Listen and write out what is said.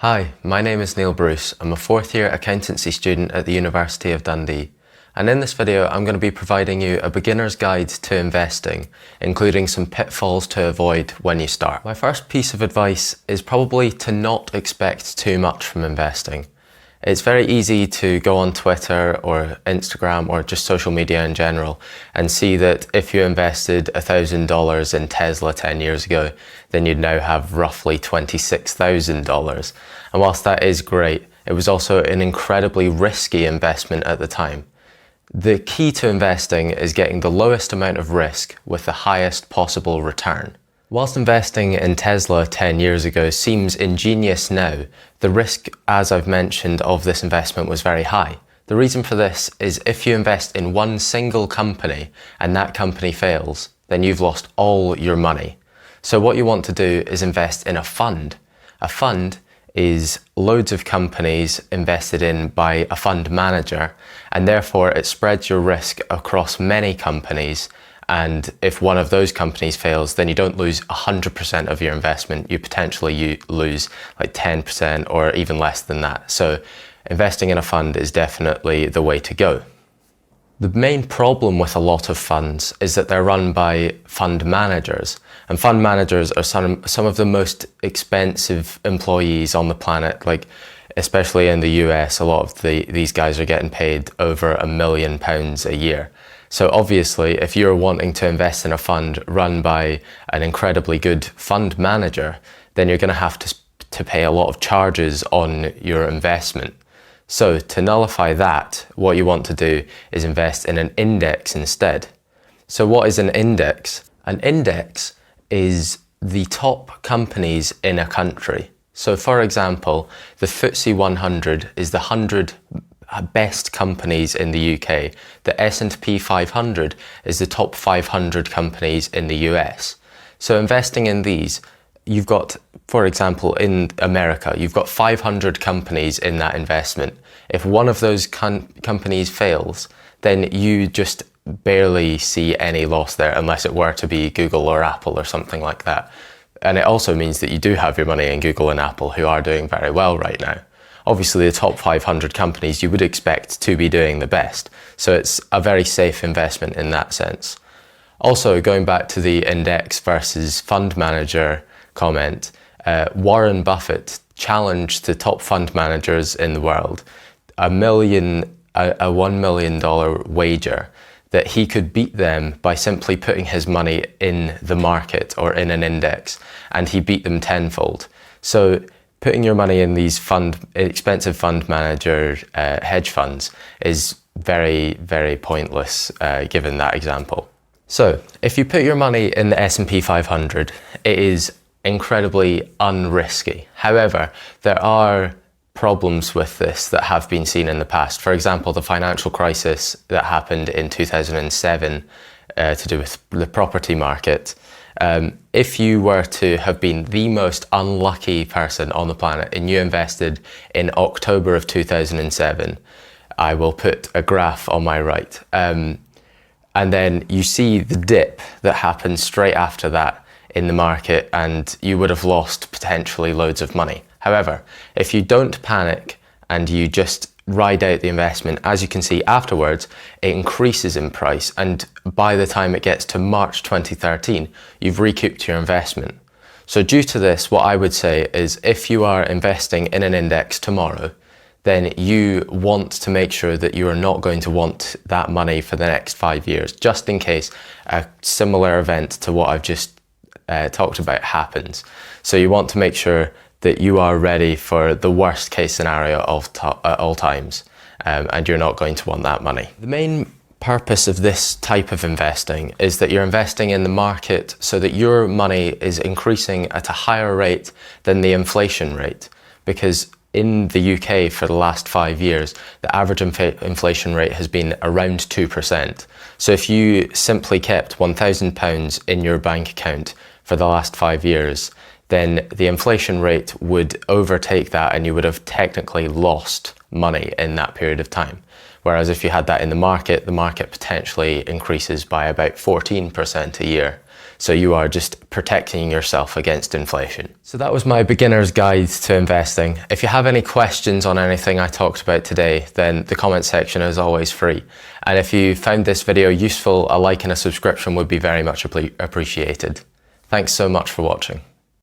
Hi, my name is Niall Bruce. I'm a fourth year accountancy student at the University of Dundee. And in this video, I'm going to be providing you a beginner's guide to investing, including some pitfalls to avoid when you start. My first piece of advice is probably to not expect too much from investing. It's very easy to go on Twitter or Instagram or just social media in general and see that if you invested $1,000 in Tesla 10 years ago, then you'd now have roughly $26,000. And whilst that is great, it was also an incredibly risky investment at the time. The key to investing is getting the lowest amount of risk with the highest possible return. Whilst investing in Tesla 10 years ago seems ingenious now, the risk, as I've mentioned, of this investment was very high. The reason for this is if you invest in one single company and that company fails, then you've lost all your money. So what you want to do is invest in a fund. A fund is loads of companies invested in by a fund manager, and therefore it spreads your risk across many companies. And if one of those companies fails, then you don't lose 100% of your investment. You potentially lose like 10% or even less than that. So investing in a fund is definitely the way to go. The main problem with a lot of funds is that they're run by fund managers. And fund managers are some of the most expensive employees on the planet. Like, especially in the US, a lot of these guys are getting paid over £1 million a year. So obviously, if you're wanting to invest in a fund run by an incredibly good fund manager, then you're going to have to pay a lot of charges on your investment. So to nullify that, what you want to do is invest in an index instead. So what is an index? An index is the top companies in a country. So for example, the FTSE 100 is the 100 best companies in the UK. The S&P 500 is the top 500 companies in the US. So investing in these, you've got, for example, in America, you've got 500 companies in that investment. If one of those companies fails, then you just barely see any loss there, unless it were to be Google or Apple or something like that. And it also means that you do have your money in Google and Apple, who are doing very well right now. Obviously, the top 500 companies you would expect to be doing the best. So it's a very safe investment in that sense. Also, going back to the index versus fund manager comment, Warren Buffett challenged the top fund managers in the world a $1 million wager that he could beat them by simply putting his money in the market or in an index, and he beat them tenfold. So putting your money in these expensive fund manager hedge funds is very, very pointless given that example. So if you put your money in the S&P 500, it is incredibly unrisky. However, there are problems with this that have been seen in the past. For example, the financial crisis that happened in 2007 to do with the property market. If you were to have been the most unlucky person on the planet and you invested in October of 2007, I will put a graph on my right, and then you see the dip that happened straight after that in the market, and you would have lost potentially loads of money. However, if you don't panic and you just ride out the investment, as you can see afterwards, it increases in price, and by the time it gets to March 2013, you've recouped your investment. So due to this, what I would say is if you are investing in an index tomorrow, then you want to make sure that you are not going to want that money for the next 5 years, just in case a similar event to what I've just talked about happens. So you want to make sure that you are ready for the worst case scenario at all times, and you're not going to want that money. The main purpose of this type of investing is that you're investing in the market so that your money is increasing at a higher rate than the inflation rate. Because in the UK for the last 5 years, the average inflation rate has been around 2%. So if you simply kept £1,000 in your bank account for the last 5 years, then the inflation rate would overtake that and you would have technically lost money in that period of time. Whereas if you had that in the market potentially increases by about 14% a year. So you are just protecting yourself against inflation. So that was my beginner's guide to investing. If you have any questions on anything I talked about today, then the comment section is always free. And if you found this video useful, a like and a subscription would be very much appreciated. Thanks so much for watching.